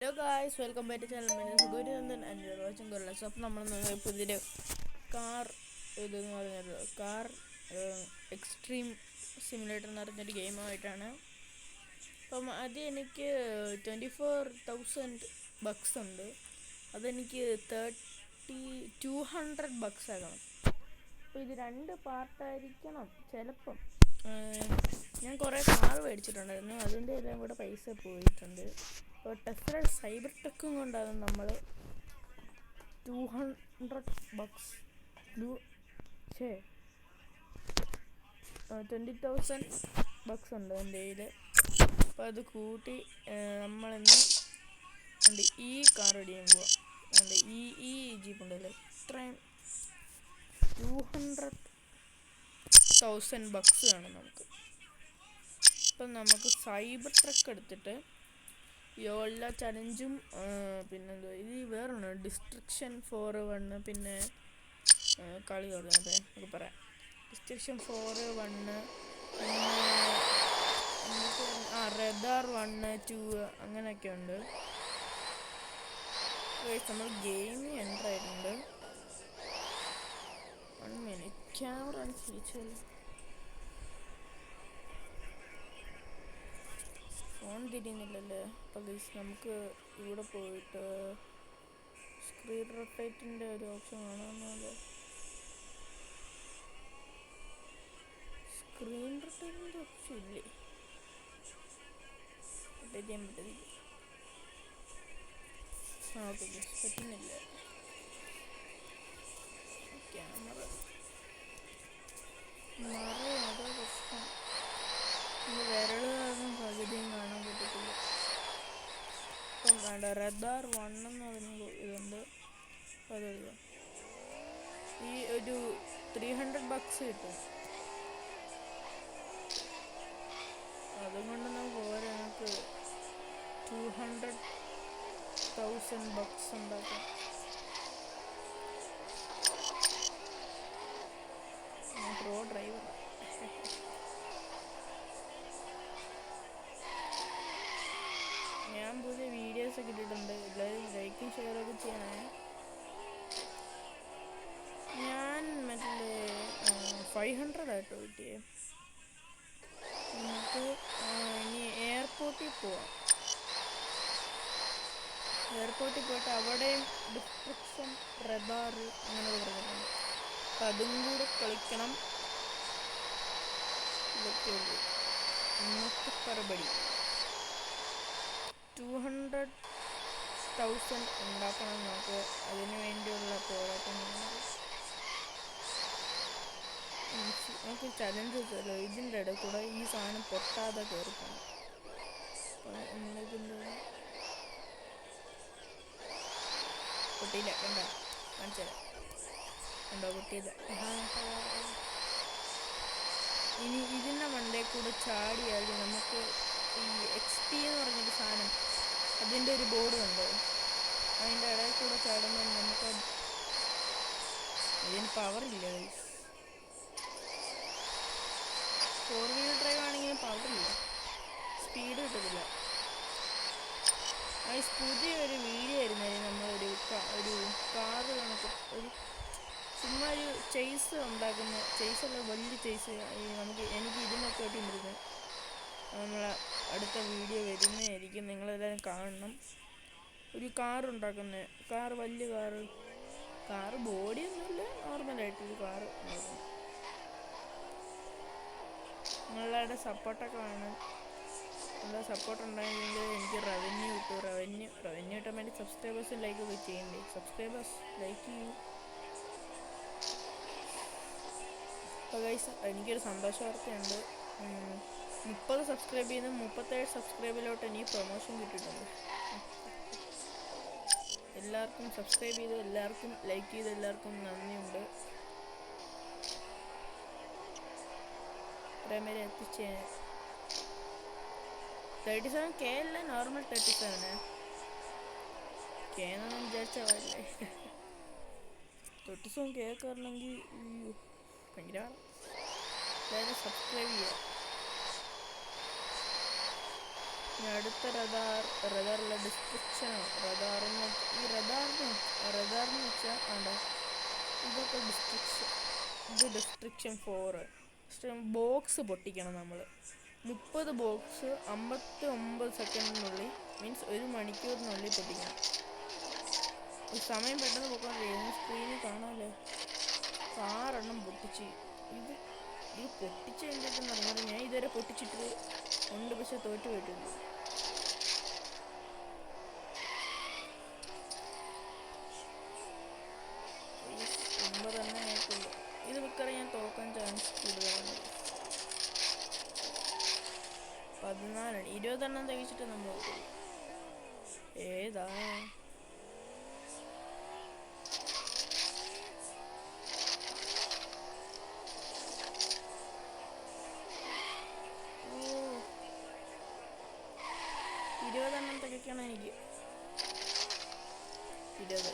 Hello guys, welcome back to channel. സുഗുരുനന്ദൻ and watching ഗോർലസ്. അപ്പോൾ നമ്മൾ പുതിയൊരു കാർ ഇതെന്ന് പറഞ്ഞൊരു കാർ എക്സ്ട്രീം സിമുലേറ്റർ എന്ന് പറഞ്ഞൊരു ഗെയിമായിട്ടാണ്. അപ്പം അത് എനിക്ക് 24,000 ബക്സ് ഉണ്ട്. അതെനിക്ക് 200 ബക്സ് ആകണം. അപ്പോൾ ഇത് 2 പാർട്ടായിരിക്കണം ചിലപ്പം. ഞാൻ കുറേ കാർ മേടിച്ചിട്ടുണ്ടായിരുന്നു, അതിൻ്റെ എല്ലാം കൂടെ പൈസ പോയിട്ടുണ്ട്. അപ്പോൾ ടെസ്ല സൈബർ ടെക്കും കൊണ്ടാണ് നമ്മൾ 200 ബക്സ് 20,000 ബക്സ് ഉണ്ട് എൻ്റെ കയ്യിൽ. അപ്പോൾ അത് കൂട്ടി നമ്മളിന്ന് ഈ കാർ അടിക്കാൻ പോവാം. ഈ ജീപ്പ് ഉണ്ടല്ലോ, ഇത്രയും 200,000 ബക്സ് വേണം നമുക്ക്. അപ്പം നമുക്ക് സൈബർ ട്രക്ക് എടുത്തിട്ട് എല്ലാ ചലഞ്ചും പിന്നെന്തോ ഇത് വേറൊന്ന് ഡിസ്ട്രിക്ഷൻ 4-1 പിന്നെ കളി തുടങ്ങട്ടെ നമുക്ക് പറയാം. ഡിസ്ട്രിക്ഷൻ 4-1 പിന്നെ റെഡാർ 1-2 അങ്ങനെയൊക്കെ ഉണ്ട്. നമ്മൾ ഗെയിമിൽ എൻ്റർ ആയിട്ടുണ്ട്. 1 മിനിറ്റ് ക്യാമറ തിരിച്ചാൽ ഫോൺ തിരിയുന്നില്ലല്ലേ. അപ്പോൾ നമുക്ക് ഇവിടെ പോയിട്ട് സ്ക്രീൻ റൊട്ടേറ്റിൻ്റെ ഒരു ഓപ്ഷൻ കാണാമെന്നല്ലോ. സ്ക്രീൻ റൊട്ടേറ്റിൻ്റെ ഓപ്ഷൻ ഇല്ലേ? റൊട്ടേറ്റ് ചെയ്യാൻ പറ്റില്ല. ഓക്കെ, പറ്റുന്നില്ല. ക്യാമറ അതോ പ്രശ്നം. വിരൽ കാരണം പകുതിയും കാണാൻ പറ്റത്തില്ല. ഇപ്പം വേണ്ട റെഡാർ 1 എന്ന് പറഞ്ഞ ഇതുണ്ട്. അതല്ല, ഈ ഒരു 300 ബക്സ് കിട്ടും. അതുകൊണ്ടൊന്നും പോരാ, നമുക്ക് 200,000 ബക്സ് ഉണ്ടാക്കാം. Pro driver. ഞാൻ പുതിയ വീഡിയോസൊക്കെ ഇട്ടിട്ടുണ്ട്, എല്ലാവരും ലൈക്കും ഷെയറൊക്കെ ചെയ്യണേ. ഞാൻ മറ്റേ 500 ആയിട്ടോ കിട്ടിയേ. നമുക്ക് ഇനി എയർപോർട്ടിൽ പോവാം. എയർപോർട്ടിൽ പോയിട്ട് അവിടെ ഡിസ്ട്രിക്ഷൻ റെഡാർ അങ്ങനെ പറഞ്ഞിട്ടുണ്ട്. അപ്പം അതും കൂടെ കളിക്കണം. ഇതൊക്കെ ഉള്ളൂ ഇന്നത്തെ പരിപാടി. 200,000 ഉണ്ടാക്കണം നമുക്ക്. അതിന് വേണ്ടിയുള്ള പോരാട്ടം നമുക്ക് ചലഞ്ച് വെച്ചല്ലോ. ഇതിൻ്റെ ഇടയിൽ കൂടെ ഈ സാധനം പൊട്ടാതെ കയറിക്കണം. നമ്മളിതിൻ്റെ പൊട്ടിയില്ല, കണ്ടോ? കാണിച്ചത് കണ്ടോ? പൊട്ടിയത്. ഇനി ഇതിൻ്റെ മണ്ടേ കൂടെ ചാടിയാൽ നമുക്ക് ഈ XP എന്ന് പറഞ്ഞൊരു സാധനം, അതിൻ്റെ ഒരു ബോർഡ് കണ്ടോ? അതിൻ്റെ ഇടയിൽ കൂടെ ചാടുമ്പോൾ നമുക്ക് ഇതിന് പവറില്ല. 4-wheel ഡ്രൈവ് ആണെങ്കിലും പവറില്ല, സ്പീഡ് കിട്ടത്തില്ല. പുതിയ ഒരു വീഡിയോ ആയിരുന്നാലും നമ്മളൊരു കാറ് കണക്ക് ഒരു ചുമ്മാ ഒരു ചേസ് ഉണ്ടാക്കുന്ന ചേസല്ല, വലിയ ചേസ്. എനിക്ക് ഇതിനൊക്കെ ഇട്ടിരുന്നത് നമ്മളെ അടുത്ത വീഡിയോ വരുന്നതായിരിക്കും, നിങ്ങളെല്ലാവരും കാണണം. ഒരു കാറുണ്ടാക്കുന്ന വലിയ കാറ് ബോഡിയൊന്നുമില്ല, നോർമലായിട്ടൊരു കാറ് ഉണ്ടാക്കുന്നു. നിങ്ങളുടെ സപ്പോർട്ടൊക്കെ വേണം. നല്ല സപ്പോർട്ട് ഉണ്ടായെങ്കിൽ എനിക്ക് റവന്യൂ കിട്ടും. റവന്യൂ കിട്ടാൻ വേണ്ടി സബ്സ്ക്രൈബേഴ്സ് ലൈക്ക് ഒക്കെ ചെയ്യണ്ടേ. സബ്സ്ക്രൈബേഴ്സ് ലൈക്ക് ചെയ്യും. അപ്പോൾ ഗൈസ്, എനിക്കൊരു സന്തോഷ വാർത്തയുണ്ട്. 30 സബ്സ്ക്രൈബ് ചെയ്ത് 37 സബ്സ്ക്രൈബിലോട്ട് എനിക്ക് പ്രൊമോഷൻ കിട്ടിയിട്ടുണ്ട്. എല്ലാവർക്കും സബ്സ്ക്രൈബ് ചെയ്ത് എല്ലാവർക്കും ലൈക്ക് ചെയ്ത് എല്ലാവർക്കും നന്ദിയുണ്ട്. ഇത്രയും വരെ എത്തിച്ചേ. 37K അല്ല, നോർമൽ 37 K എന്നൊന്നും വിചാരിച്ചാൽ പാടില്ലേ. 37K ഒക്കെ വരണമെങ്കിൽ ഭയങ്കര എല്ലാവരും സബ്സ്ക്രൈബ് ചെയ്യുക. ഇനി അടുത്ത റെഡാറുള്ള ഡിസ്ക്രിപ്ഷനാണ്. ഇതൊക്കെ ഡിസ്ട്രിക്ഷൻ 4 ബോക്സ് പൊട്ടിക്കണം നമ്മൾ. 30 ബോക്സ് 59 സെക്കൻഡിനുള്ളിൽ, മീൻസ് 1 മണിക്കൂറിനുള്ളിൽ പൊട്ടിക്കണം. സമയം പെട്ടെന്ന് പോയിക്കൊണ്ടിരിക്കുന്നു. സ്ക്രീനിൽ കാണാമല്ലേ, 6 എണ്ണം പൊട്ടിച്ച്. ഇത് പൊട്ടിച്ച് കഴിഞ്ഞിട്ടെന്ന് പറഞ്ഞാൽ ഞാൻ ഇതുവരെ പൊട്ടിച്ചിട്ട് ഉണ്ട്, പക്ഷെ തോറ്റു പോയിട്ടുണ്ട്. ഇത് മിക്കവാറും ഞാൻ തോക്കാൻ ചാൻസ് കൂടുതലാണ്. 14 20 തികച്ചിട്ട് നമ്മൾ ഏതാ തികയ്ക്കണം എനിക്ക്. 20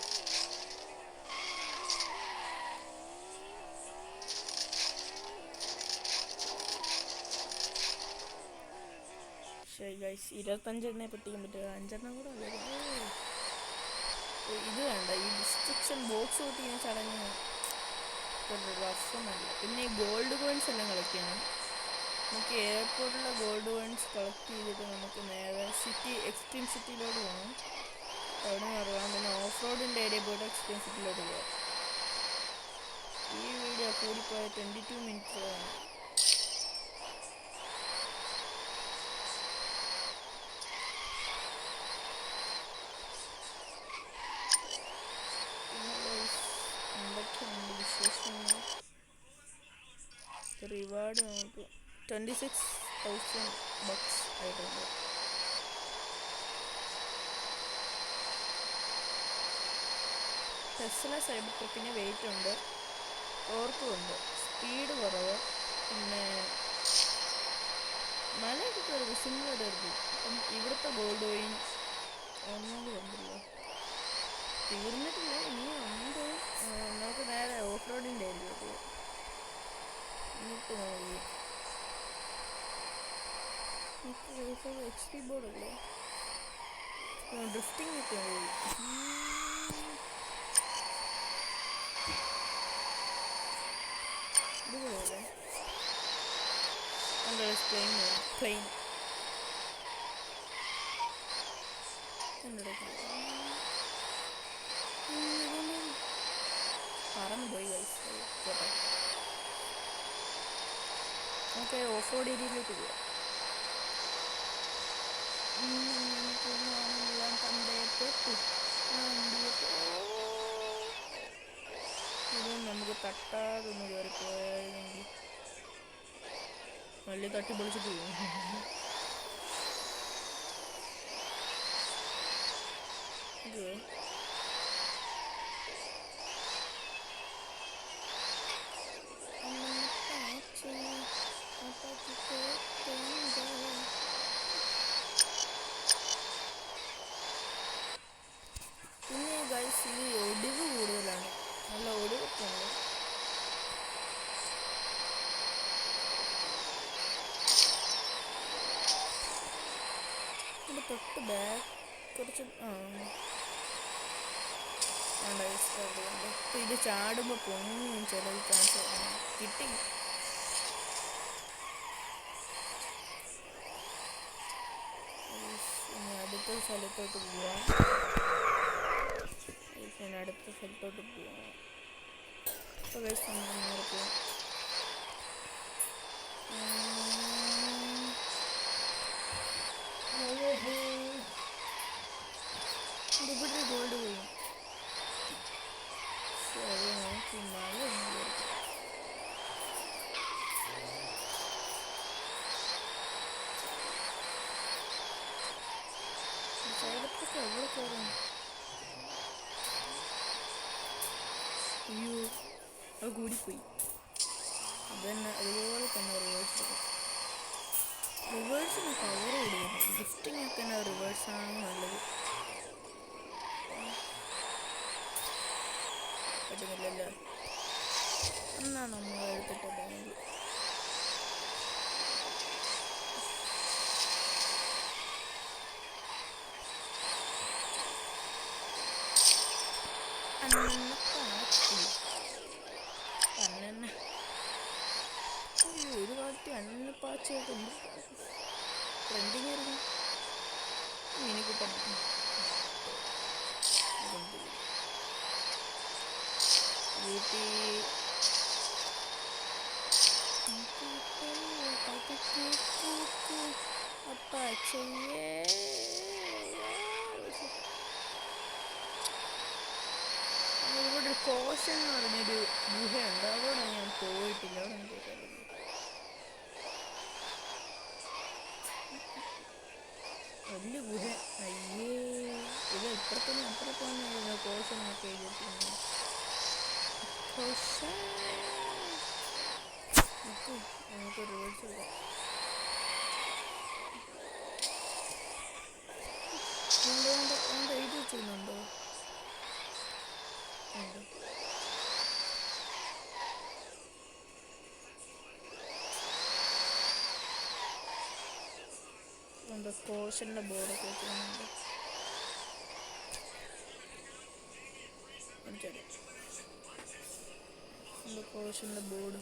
ശരി ഗൈസ്, 25 പൊട്ടിക്കാൻ പറ്റുക. 5 കൂടെ ഇത് വേണ്ട, ഈ ഡിസ്ട്രിക്ഷൻ ബോക്സ് പൊട്ടിക്കുന്ന ചടങ്ങ് ഒരു രസമല്ല. പിന്നെ ഈ ഗോൾഡ് കോയിൻസ് എല്ലാം കളക്ട് ചെയ്യണം. നമുക്ക് എയർപോർട്ടിലെ ഗോൾഡ് കോയിൻസ് കളക്ട് ചെയ്തിട്ട് നമുക്ക് നേരെ എക്സ്ട്രീം സിറ്റിയിലോട്ട് പോകണം. അവിടെ നിന്ന് അറിയാം. പിന്നെ ഓഫ് റോഡിൻ്റെ ഏരിയ പോയിട്ട് എക്സ്ട്രീം സിറ്റിയിലോട്ട് പോകാം. ഈ വീഡിയോ കൂടിപ്പോയ 22 മിനിറ്റ്സ് ആണ്. എന്തൊക്കെയുണ്ട് വിശേഷങ്ങൾ? റിവാർഡ് നമുക്ക് 26,000 ബക്സ് ആയിട്ടുണ്ട്. ടെസ്ല സൈബർ ട്രക്കിന് വെയിറ്റ് ഉണ്ട്, ഓർക്കുണ്ട്, സ്പീഡ് കുറവ്, പിന്നെ മലയൊക്കെ കയറും, സിമ്മിലോട്ട് കയറും. അപ്പം ഇവിടുത്തെ ഗോൾഡ് കോയിൻ ഒന്നും കണ്ടില്ല, തീർന്നിട്ടില്ല, ഇനിയും ഉണ്ട്. നമുക്ക് നേരെ ഓഫ് റോഡിൻ്റെ ഏരിയയിലോട്ട് പോകാം. എന്നിട്ട് നമുക്ക് എക്സ്പി ബോർഡല്ലേ, ഡ്രിഫ്റ്റിംഗ് ഒക്കെ പോയി. ഇതുപോലെ പ്ലെയിൻ പറന്ന് പോയി പോട്ടെ. നമുക്ക് ഓഫ് റോഡ് ഏരിയയിലേക്ക് പോവാം. ഇതും നമുക്ക് തട്ടാതൊന്ന് കയറി പോയായിരുന്നെങ്കിൽ വലിയ തട്ടി പൊളിച്ചിട്ട് പോകും. ഇത് പിന്നെ ഗൈസ്, ഇത് ഒടിവ് കൂടുതലാണ്, നല്ല ഒടിവൊക്കെ ഉണ്ട്. ഇതിൻ്റെ തൊട്ട് ബാക്ക് കുറച്ച് ഇപ്പം ഇത് ചാടുമ്പോൾ പൊങ്ങും ചില ചാൻസ് കിട്ടി. ഇനി അടുത്ത സ്ഥലത്തോട്ട് പോവാം. അടുത്ത സ്ഥലത്തോട്ട് പോവാം. ഇപ്പോൾ ഗൈസ് നേരെ പോവാം. ഇവിടെ ഗോൾഡ് പോയി. ശരി, നോക്കി മഴ സൈഡൊക്കെ എവിടെ കയറും? അയ്യോ, അത് കൂടിപ്പോയി. അതുപോലെ തന്നെ റിവേഴ്സിന് പവർ കൊടുക്കുന്നു. ഗിഫ്റ്റിംഗ് ഒക്കെ തന്നെ റിവേഴ്സാണ് നല്ലത്. പറ്റുന്നില്ലല്ലോ, എന്നാണ് നമ്മൾ എടുത്തിട്ടുണ്ടെങ്കിൽ അന്നത്തെ അണ്ണപ്പാച്ചയൊക്കെ ഉണ്ട് ട്രെൻഡിങ് ആയിരുന്നു മിനി കൂപ്പൺ ഊട്ടി അപ്പാച്ചയ്യേ ഇവിടെ ഒരു കോഷൻ എന്ന് പറഞ്ഞൊരു ഗുഹയുണ്ട് അവിടെ ഞാൻ പോയിട്ടില്ല അവിടെ പോയിട്ടില്ല വലിയ ഗുഹ അയ്യേ ഇത് ഇപ്പുറത്തുനിന്ന് അപ്പുറത്താണ് കോഷൻ എന്നൊക്കെ എഴുതിയിട്ടുണ്ട് കോഷൻ നമുക്ക് റിവേഴ്സ് എടുക്കാം എഴുതി വെച്ചിരുന്നുണ്ടോ എന്താ കോഷൻ്റെ ബോർഡൊക്കെ വെച്ചിരുന്നുണ്ട് എന്താ കോഷൻ്റെ ബോർഡ്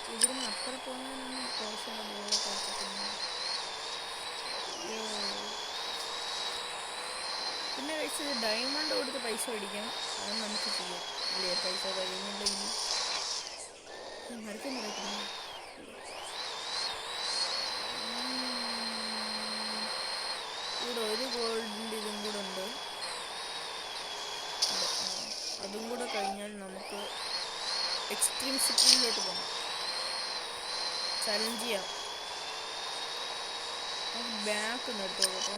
ഇവിടുന്ന് അപ്പുറം പോകാനാണ് കോഷൻ്റെ ബോർഡൊക്കെ വെച്ചിട്ടുണ്ട് പിന്നെ പൈസ ഡയമണ്ട് കൊടുത്ത് പൈസ മേടിക്കാം അത് നമുക്ക് ചെയ്യാം ഇല്ലേ പൈസ കഴിയുന്നുണ്ടെങ്കിൽ മരത്തിൽ നിറയ്ക്കുന്നു ഇവിടെ ഒരു ഗോൾഡിൻ്റെ ഇതും കൂടെ ഉണ്ട് അതും കൂടെ കഴിഞ്ഞാൽ നമുക്ക് എക്സ്ട്രീം സിറ്റിയിലോട്ട് പോകാം ചലഞ്ച് ചെയ്യാം ബാക്ക് നിർത്തോട്ടെ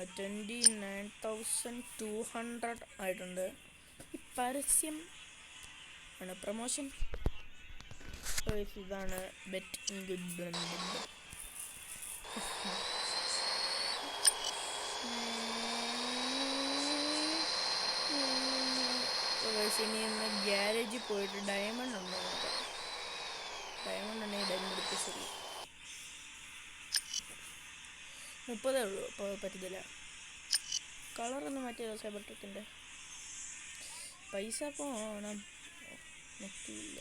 29,200 ആയിട്ടുണ്ട് ഈ പരസ്യം ആണ് പ്രൊമോഷൻ ഇതാണ് ബെറ്റ് ഗുഡ് ബ്രണ്ടിൻ്റെ ഇനി ഒന്ന് ഗ്യാരേജിൽ പോയിട്ട് ഡയമണ്ട് ഉണ്ടോ നോക്കാം ഡയമണ്ട് ഉണ്ടെങ്കിൽ ഡയമണ്ട് എടുത്ത് ശരി 30 ഉള്ളൂ അപ്പോൾ പറ്റത്തില്ല കളറൊന്നും മാറ്റിയല്ലോ സൈബർടെക്കിൻ്റെ പൈസ പോണം നെറ്റില്ല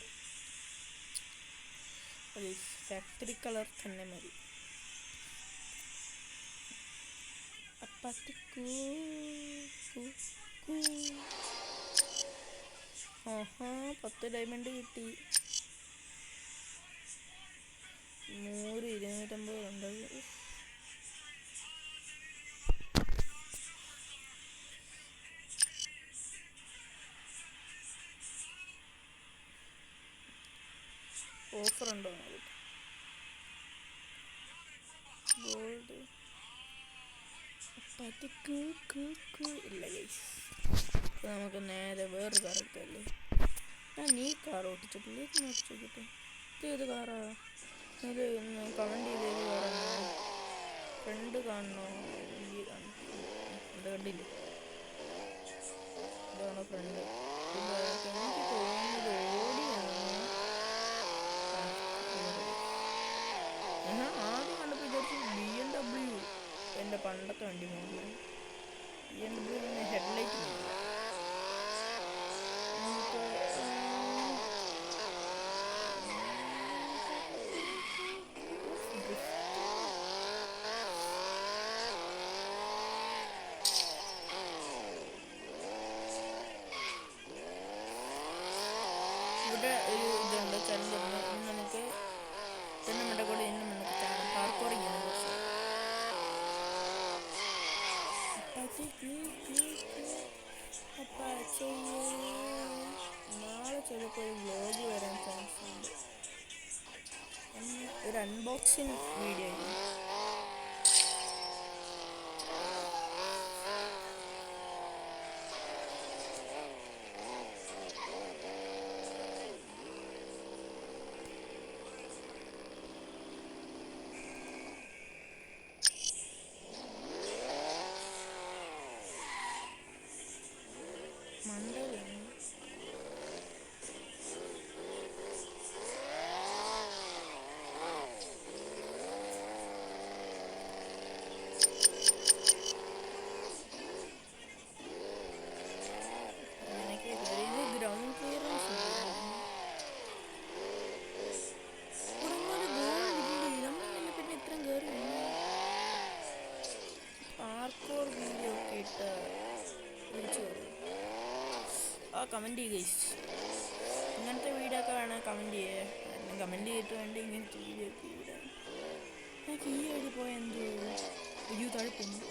അത് ഫാക്ടറി കളർ തന്നെ മതി അപ്പത്തിക്കൂ ആഹാ 10 ഡയമണ്ട് കിട്ടി 250 ഉണ്ട് ഓഫർ ഉണ്ടോ ഗോൾഡ് ഇല്ല ഗൈസ് നമുക്ക് നേരെ വേറൊരു കാർ എടുക്കല്ലേ ഞാൻ ഈ കാർ ഓട്ടിച്ചിട്ടില്ല ഇത് ഓടിച്ചോക്കിട്ട് ഇത് ഏത് കാറാ ഇത് കമൻറ്റ് ചെയ്ത് ഏത് കാറാണ് ഫ്രണ്ട് കാണണോ ഈ ഇത് കണ്ടില്ല ഇതാണ് ഫ്രണ്ട് എനിക്ക് തോന്നുന്നത് ഓടിയാണ് ആദ്യം കണ്ടപ്പോൾ വിചാരിച്ചു BMW എൻ്റെ പണ്ടത്തെ വണ്ടി മോഡൽ BMW ഹെഡ്ലൈറ്റ് നമുക്ക് ഇവിടെ ഒരു ഇതുണ്ട് ചലഞ്ചുണ്ട് ഇനി നമുക്ക് തന്നെ നമ്മുടെ കൂടെ ഇന്ന് നമുക്ക് ചാടാം പാർക്കോറിങ് ആണ് കുറച്ച് നാളെ ചിലപ്പോൾ ഒരു വ്ലോഗ് വരാൻ ചാൻസ് ഉണ്ട് ഒരു അൺബോക്സിങ് വീഡിയോ ആയിരുന്നു കമൻറ്റ് ചെയ്യുക ഗൈസ്. ഇങ്ങനത്തെ വീഡിയോ ഒക്കെ വേണം കമൻറ്റ് ചെയ്യുക. കാരണം കമൻറ്റ് ചെയ്തിട്ട് വേണ്ട ഇങ്ങനത്തെ വീഡിയോ ഒക്കെ ഇടാൻ. എനിക്ക് ഈ വഴി പോയാൽ എന്തോ ഒരു തഴക്കുന്നു.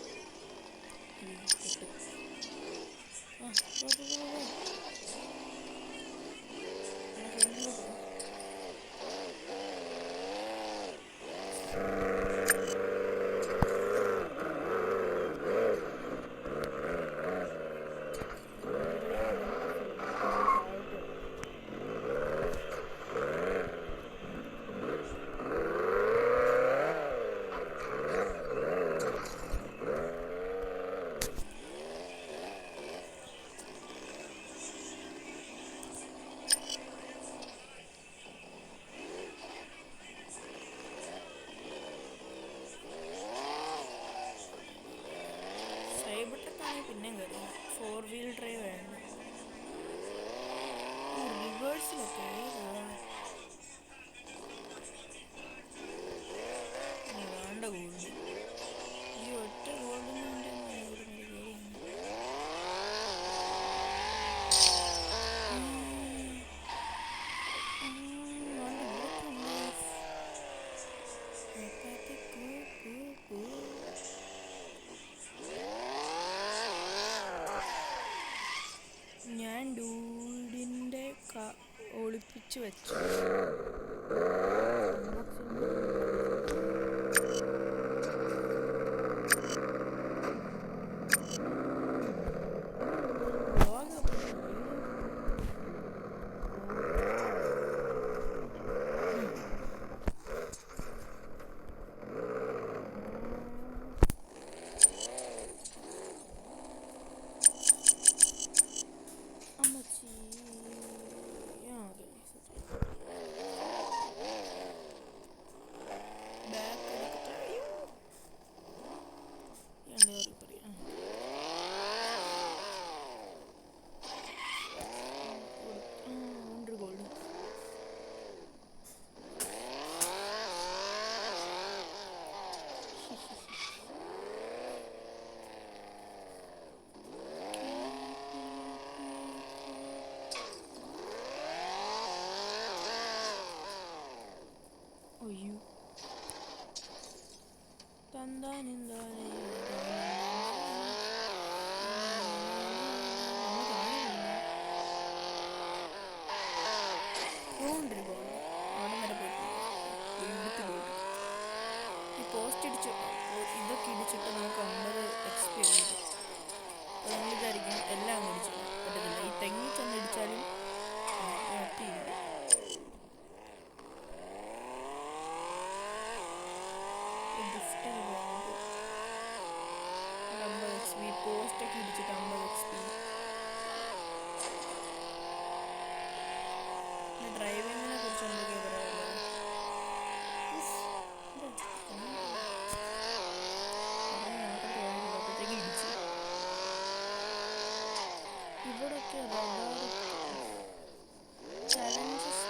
പിന്നെയും കയറി 4 വീൽ ഡ്രൈവ് വേണം. റിവേഴ്സിലൊക്കെ വേണ്ട ഗോൾഡ്. ഈ ഒറ്റ ഗോൾഡിന് ഞാൻ ഡൂഡിൻ്റെ ഒളിപ്പിച്ച് വെച്ചു. പോസ്റ്റ് ഇടിച്ചു ഇതൊക്കെ ഇടിച്ചിട്ട് നമുക്ക് 50 XP കിട്ടും. അപ്പോൾ നമ്മളിതായിരിക്കും എല്ലാം അങ്ങ് ഇടിച്ചു പറ്റത്തില്ല. ഈ തെങ്ങി ചെന്ന് ഇടിച്ചാലും എത്തിയില്ല. Gift 50 XP. പോസ്റ്റൊക്കെ ഇടിച്ചിട്ട് 50 XP. ഡ്രൈവിങ്ങിനെ കുറിച്ച് എന്തൊക്കെയാണ് പറയാനുള്ളത്? ഇവിടൊക്കെ ചലഞ്ചസ്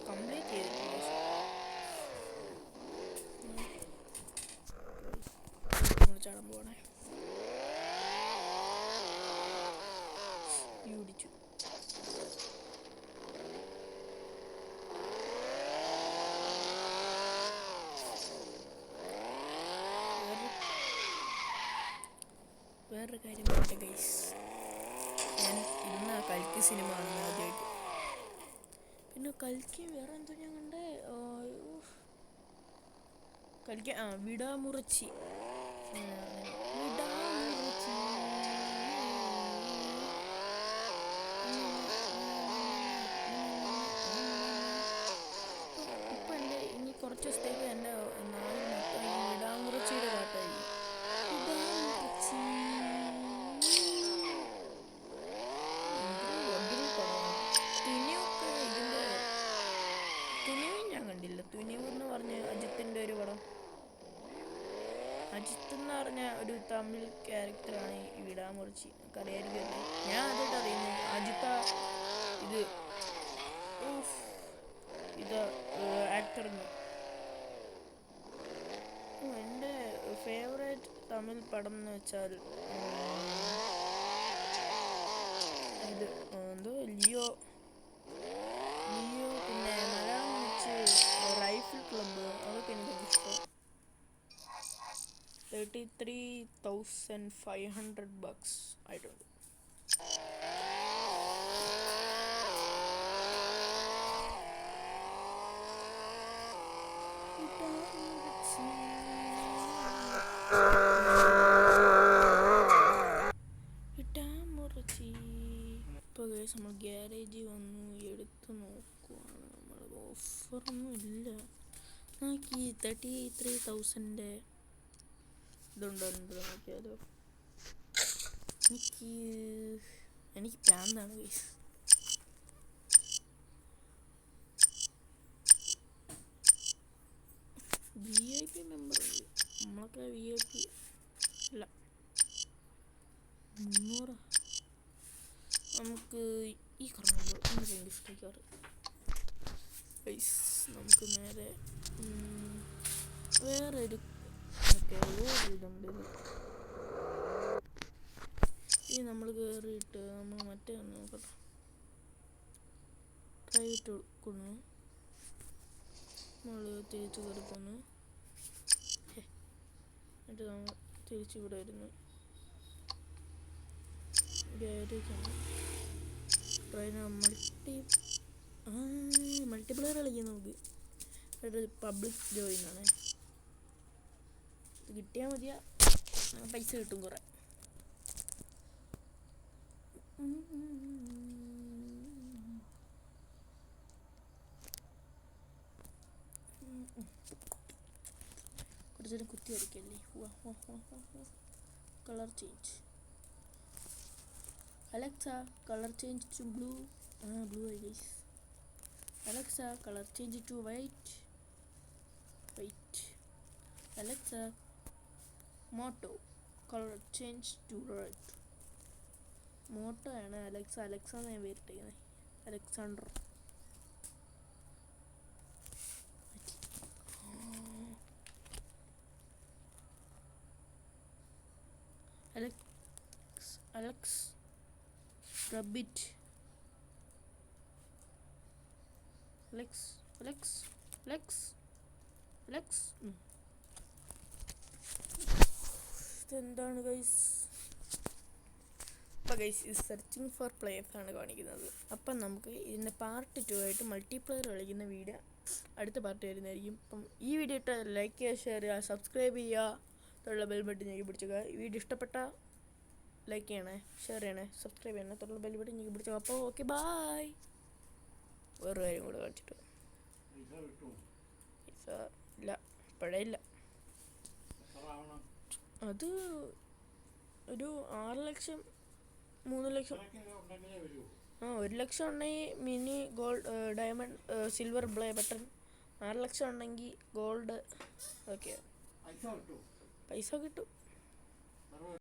കംപ്ലീറ്റ് ചെയ്തിട്ടില്ല. ചാടാൻ പോകണേ. ഇടിച്ചു. വേറൊരു കാര്യം പറയട്ടെ ഗൈസ്. ഞാൻ ഇന്ന് കൽക്കി സിനിമ കാണുന്നത് ആദ്യമായിട്ട്. പിന്നെ കൽക്കി വേറെ എന്തോ ഞാൻ കണ്ടേ. കൽക്കി വിടാമുറച്ചി. ഇപ്പം എൻ്റെ ഇനി കുറച്ച് ദിവസത്തേക്ക് എൻ്റെ നാളെ മൊത്തം ഈ വിടാമുറച്ചിയുടെ പാട്ടായിരിക്കും. തുനിയൊക്കെ ഇതിൻ്റെ തുനിവും ഞാൻ കണ്ടില്ല. തുനിവ് എന്ന് പറഞ്ഞ അജിത്തിൻ്റെ ഒരു പടം. അജിത്ത് എന്ന് പറഞ്ഞ ഒരു തമിഴ് ക്യാരക്ടറാണ് ഈ വിടാമുറച്ചി. അറിയായിരിക്കുമല്ലേ? ഞാൻ ആദ്യമായിട്ട് അറിയുന്നത് അജിത്ത ഇത് ഇത് ആക്ടറിന്. എൻ്റെ ഫേവറേറ്റ് തമിഴ് പടം എന്ന് വെച്ചാൽ ഇത് എന്തോ ലിയോ, പിന്നെ മലയാളം വെച്ച് റൈഫിൾ ക്ലബ്ബ്, അതൊക്കെ എനിക്ക് ഇഷ്ടം. $33,500 ആയിട്ടുണ്ട്. ഇപ്പോൾ നമ്മൾ ഗ്യാരേജിൽ വന്നു എടുത്ത് നോക്കുവാണ്. നമ്മൾ ഓഫറൊന്നും ഇല്ല. നോക്കി 33,000 ഇതുണ്ടോ നോക്കിയാലോ. എനിക്ക് പ്രാന്താണ് ഗൈസ്. VIP മെമ്പർ ഉണ്ട്, നമ്മളൊക്കെ VIP അല്ല. 300 നമുക്ക് ഈ കാറുണ്ട്, എനിക്ക് ഭയങ്കര ഇഷ്ടമായി കാറ് ഗൈസ്. നമുക്ക് നേരെ വേറൊരു ഇതുണ്ട്. ഈ നമ്മൾ കയറിയിട്ട് നമ്മൾ മറ്റേ നോക്കട്ടെ, പ്രൈവറ്റ് കൊടുക്കുന്നു. നമ്മൾ തിരിച്ച് കയറി പോന്നു. എന്നിട്ട് നമ്മൾ തിരിച്ചിവിടെ വരുന്നു. ഗ്യാരേജാണ്. മൾട്ടിപ്ലെയർ കളിക്കാം നമുക്ക്. പബ്ലിക് ജോയിൻ ആണ്. ഇത് കിട്ടിയാൽ മതിയാ, പൈസ കിട്ടും കുറേ. കുറച്ചൊരു കുത്തി വരയ്ക്കല്ലേ. Colour change. Alexa, color change to blue. Blue I guess. Alexa, color change to white. Alexa, moto, color change to red. Motto ആണ് അലക്സ. അലക്സ ഞാൻ പേരിട്ടിരിക്കുന്നത്, അലക്സാണ്ടർ. Alex rabbit. അലക്സ് ഇതെന്താണ് ഗൈസ്? അപ്പോൾ ഗൈസ് ഇത് സെർച്ചിങ് ഫോർ പ്ലേയേഴ്സ് ആണ് കാണിക്കുന്നത്. അപ്പം നമുക്ക് ഇതിൻ്റെ പാർട്ട് 2 ആയിട്ട് മൾട്ടിപ്ലെയർ കളിക്കുന്ന വീഡിയോ അടുത്ത പാർട്ട് വരുന്നതായിരിക്കും. അപ്പം ഈ വീഡിയോ ഇട്ട് ലൈക്ക് ചെയ്യുക, ഷെയർ ചെയ്യുക, സബ്സ്ക്രൈബ് ചെയ്യുക, തൊള്ള ബെൽ ബട്ടൺ ഞെക്കി പിടിച്ചുക. ഈ വീഡിയോ ഇഷ്ടപ്പെട്ട ലൈക്ക് ചെയ്യണേ, ഷെയർ ചെയ്യണേ, സബ്സ്ക്രൈബ് ചെയ്യണേ, തൊള്ള ബെൽ ബട്ടൺ ഞെക്കി പിടിച്ചുക. അപ്പോൾ ഓക്കെ ബായ്. വേറൊരു കാര്യം കൂടെ കാണിച്ചിട്ട് പൈസ ഇല്ല, ഇപ്പോഴേ ഇല്ല. അത് ഒരു 6 ലക്ഷം 3 ലക്ഷം 1 ലക്ഷം ഉണ്ടെങ്കിൽ mini gold diamond silver play button. 6 ലക്ഷം ഉണ്ടെങ്കിൽ ഗോൾഡ്. ഓക്കെ, പൈസ കിട്ടും.